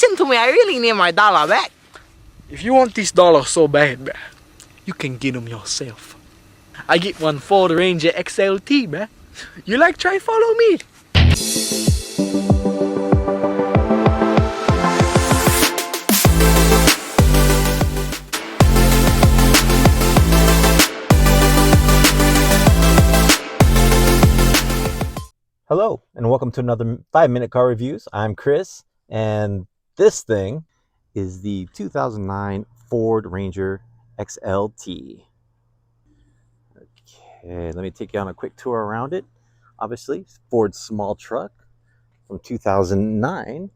listen to me. I really need my dollar back. If you want this dollar so bad, bruh, you can get them yourself. I get one Ford Ranger XLT, bruh. You like try follow me? Hello, and welcome to another 5-minute car reviews. I'm Chris, and this thing is the 2009 Ford Ranger XLT. Okay, let me take you on a quick tour around it. Obviously, Ford's small truck from 2009.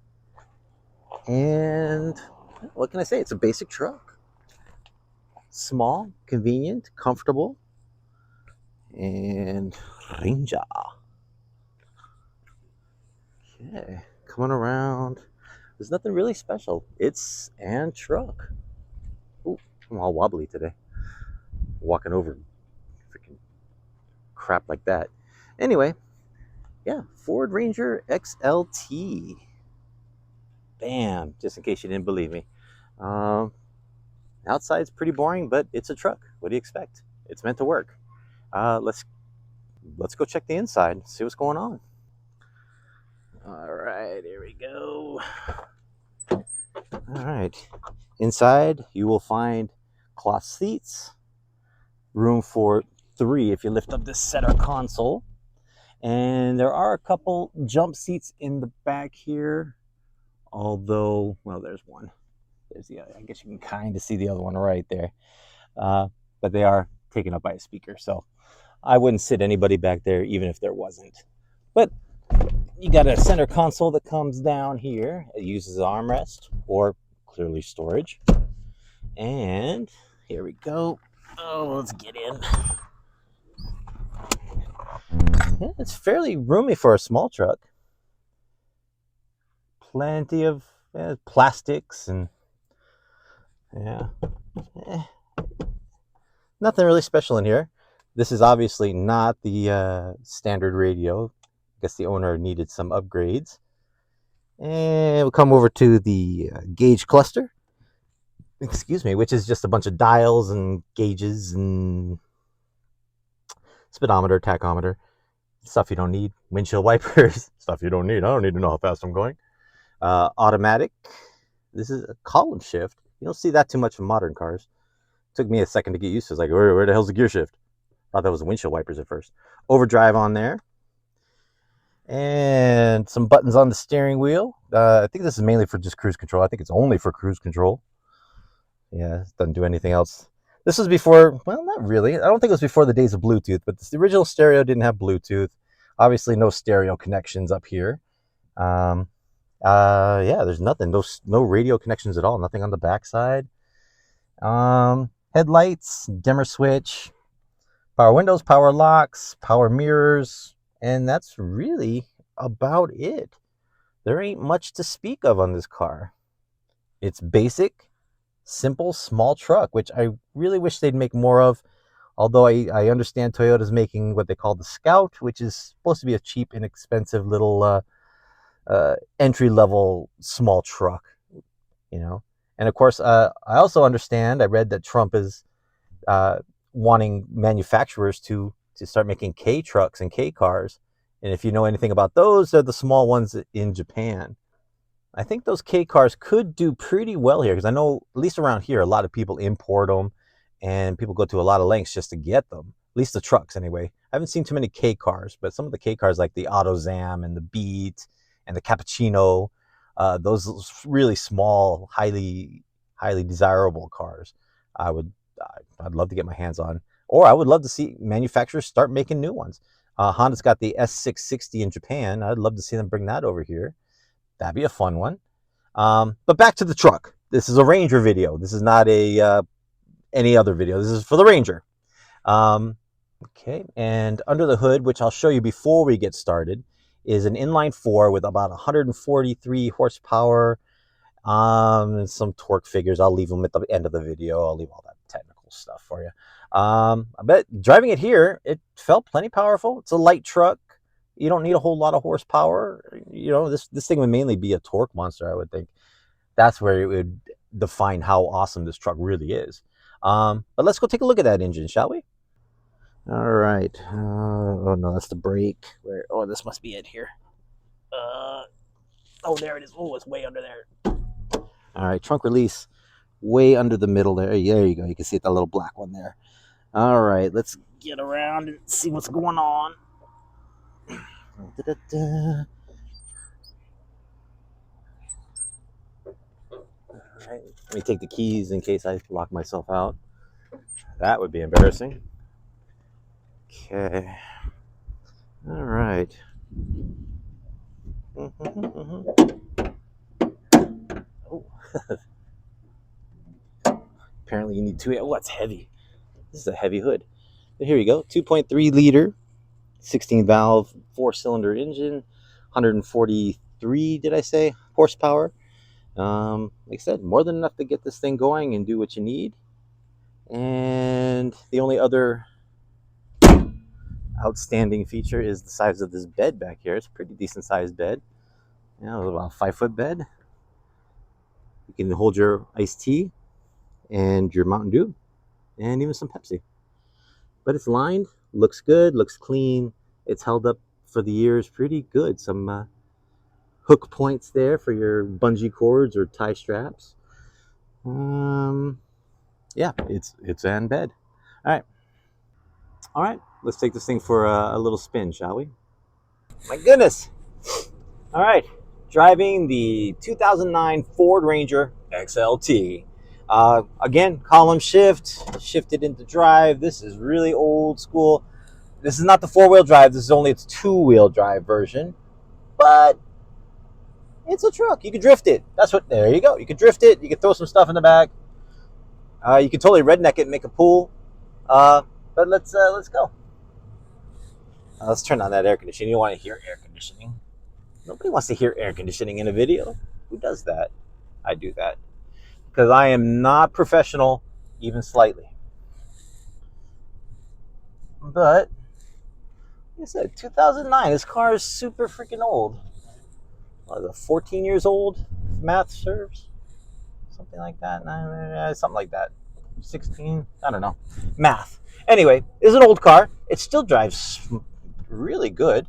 And what can I say? It's a basic truck. Small, convenient, comfortable, and Ranger. Okay, coming around. There's nothing really special. It's and truck. Ooh, I'm all wobbly today. Walking over freaking crap like that. Anyway, yeah, Ford Ranger XLT. Bam, just in case you didn't believe me. Outside's pretty boring, but it's a truck. What do you expect? It's meant to work. Let's go check the inside, see what's going on. All right, here we go. All right, inside you will find cloth seats, room for 3 if you lift up this center console, and there are a couple jump seats in the back here, although, well, there's one. There's the other. I guess you can kind of see the other one right there, but they are taken up by a speaker, so I wouldn't sit anybody back there even if there wasn't. But you got a center console that comes down here. It uses an armrest or clearly storage. And here we go. Oh, let's get in. Yeah, it's fairly roomy for a small truck. Plenty of plastics and nothing really special in here. This is obviously not the standard radio. I guess the owner needed some upgrades. And we'll come over to the gauge cluster. Excuse me, which is just a bunch of dials and gauges and speedometer, tachometer, stuff you don't need. Windshield wipers, stuff you don't need. I don't need to know how fast I'm going. Automatic. This is a column shift. You don't see that too much in modern cars. Took me a second to get used to. It's like, where the hell's the gear shift? Thought that was the windshield wipers at first. Overdrive on there. And some buttons on the steering wheel. I think this is mainly for just cruise control. I think it's only for cruise control. Yeah, it doesn't do anything else. This was before, well, not really. I don't think it was before the days of Bluetooth, but the original stereo didn't have Bluetooth. Obviously, no stereo connections up here. Yeah, there's nothing. No radio connections at all. Nothing on the backside. Headlights, dimmer switch, power windows, power locks, power mirrors. And that's really about it. There ain't much to speak of on this car. It's basic, simple, small truck, which I really wish they'd make more of. Although I understand Toyota's making what they call the Scout, which is supposed to be a cheap, inexpensive little entry-level small truck, you know. And of course, I also understand, I read that Trump is wanting manufacturers to start making K trucks and K cars. And if you know anything about those, they're the small ones in Japan. I think those K cars could do pretty well here, because I know, at least around here, a lot of people import them, and people go to a lot of lengths just to get them. At least the trucks, anyway. I haven't seen too many K cars, but some of the K cars, like the AutoZam and the Beat and the Cappuccino, those really small, highly desirable cars, I'd love to get my hands on. Or I would love to see manufacturers start making new ones. Honda's got the S660 in Japan. I'd love to see them bring that over here. That'd be a fun one. But back to the truck. This is a Ranger video. This is not any other video. This is for the Ranger. Okay, and under the hood, which I'll show you before we get started, is an inline 4 with about 143 horsepower. Some torque figures. I'll leave them at the end of the video. I'll leave all that technical stuff for you. I bet driving it here, it felt plenty powerful. It's a light truck. You don't need a whole lot of horsepower. You know, this thing would mainly be a torque monster, I would think. that's where it would define how awesome this truck really is. But let's go take a look at that engine, shall we? All right. Oh no, that's the brake. Where? Oh, this must be it here. Oh, there it is. Oh, it's way under there. All right, trunk release, way under the middle there. There you go. You can see that little black one there. All right, let's get around and see what's going on. Da-da-da. All right, let me take the keys in case I lock myself out. That would be embarrassing. Okay. All right. Oh. Apparently you need two. Oh, that's heavy. This is a heavy hood. But here you go. 2.3 liter, 16 valve, 4-cylinder engine, 143, did I say, horsepower. Like I said, more than enough to get this thing going and do what you need. And the only other outstanding feature is the size of this bed back here. It's a pretty decent sized bed. You know, about a 5-foot bed. You can hold your iced tea and your Mountain Dew and even some Pepsi. But it's lined, looks good, looks clean. It's held up for the years pretty good. Some hook points there for your bungee cords or tie straps. Yeah, it's in bed. All right. Let's take this thing for a little spin, shall we? My goodness. All right, driving the 2009 Ford Ranger XLT. Again, column shift, shifted into drive. This is really old school. This is not the 4-wheel drive. This is only its 2-wheel drive version, but it's a truck. You can drift it. There you go. You can drift it. You can throw some stuff in the back. You can totally redneck it and make a pool. But let's go. Let's turn on that air conditioning. You don't want to hear air conditioning. Nobody wants to hear air conditioning in a video. Who does that? I do that because I am not professional, even slightly. But like I said, 2009. This car is super freaking old. What is it, 14 years old? If math serves, something like that. Something like that. 16. I don't know. Math. Anyway, it's an old car. It still drives really good.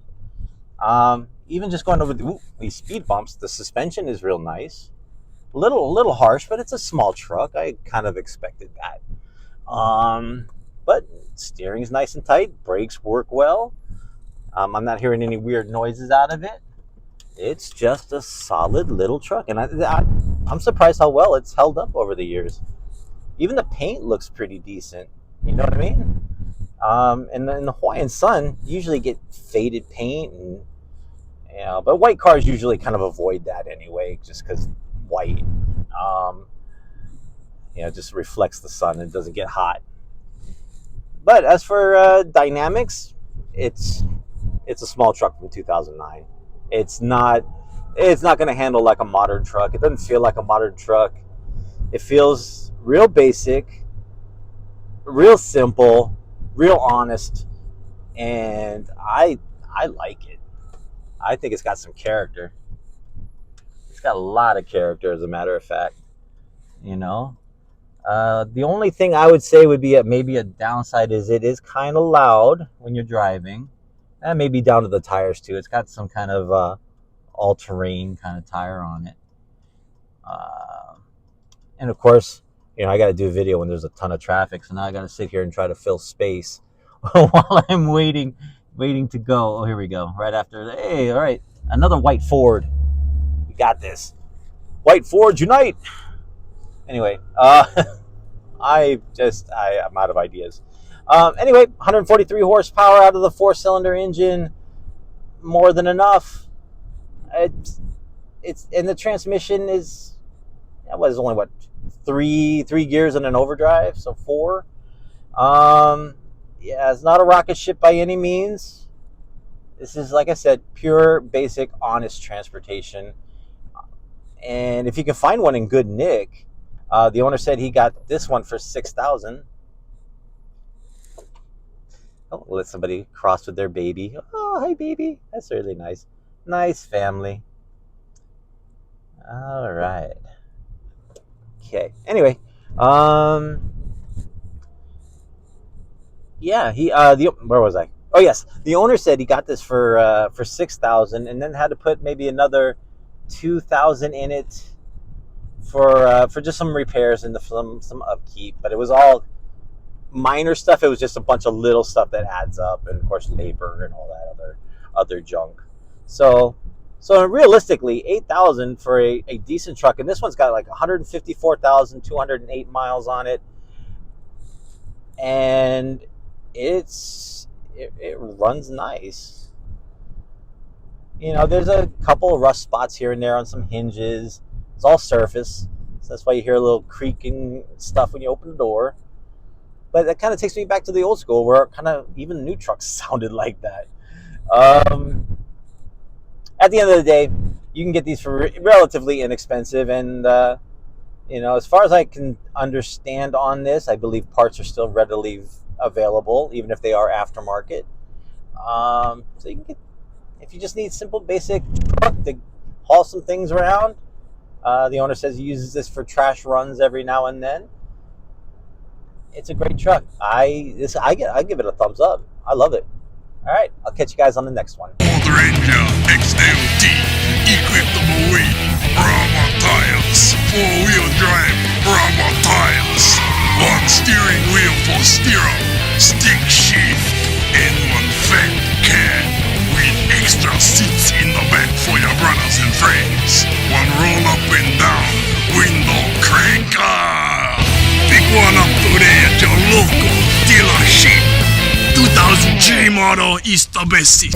Even just going over these speed bumps, the suspension is real nice. A little harsh, but it's a small truck. I kind of expected that. But steering is nice and tight. Brakes work well. I'm not hearing any weird noises out of it. It's just a solid little truck, and I'm surprised how well it's held up over the years. Even the paint looks pretty decent. You know what I mean? And in the Hawaiian sun, you usually get faded paint, and but white cars usually kind of avoid that anyway, just because white, just reflects the sun and doesn't get hot. But as for dynamics, it's a small truck from 2009. It's not going to handle like a modern truck. It doesn't feel like a modern truck. It feels real basic, real simple, real honest, and I like it. I think it's got some character. It's got a lot of character, as a matter of fact. The only thing I would say would be maybe a downside is it is kind of loud when you're driving, and maybe down to the tires too. It's got some kind of all-terrain kind of tire on it, and of course, I got to do a video when there's a ton of traffic, so now I got to sit here and try to fill space while I'm waiting to go. Oh, here we go. Right after. Hey, all right, another white Ford. We got this. White Fords unite. Anyway, I'm out of ideas. Anyway, 143 horsepower out of the 4-cylinder engine, more than enough. It's and the transmission is only three gears and an overdrive, so 4. It's not a rocket ship by any means. This is, like I said, pure, basic, honest transportation. And if you can find one in good nick, the owner said he got this one for $6,000. Oh, let somebody cross with their baby. Oh, hi, baby. That's really nice. Nice family. All right. Anyway, yeah, where was I? Oh yes, the owner said he got this for 6,000, and then had to put maybe another 2,000 in it for just some repairs and some upkeep. But it was all minor stuff. It was just a bunch of little stuff that adds up, and of course labor and all that other junk. So realistically, 8,000 for a decent truck, and this one's got like 154,208 miles on it, and it runs nice. You know, there's a couple of rust spots here and there on some hinges. It's all surface, so that's why you hear a little creaking stuff when you open the door. But that kind of takes me back to the old school, where kind of even new trucks sounded like that. At the end of the day, you can get these for relatively inexpensive, and you know, as far as I can understand on this, I believe parts are still readily available, even if they are aftermarket. So you can get, if you just need simple, basic truck to haul some things around. The owner says he uses this for trash runs every now and then. It's a great truck. I give it a thumbs up. I love it. All right, I'll catch you guys on the next one. Ford Ranger XLT, equipped with rubber tires, 4-wheel drive rubber tires, one steering wheel for steer-up, stick shift, and one fat cat with extra seats in the back for your brothers and friends. One roll up and down window cranker. Pick one up today at your local dealership. 2000G model is the best.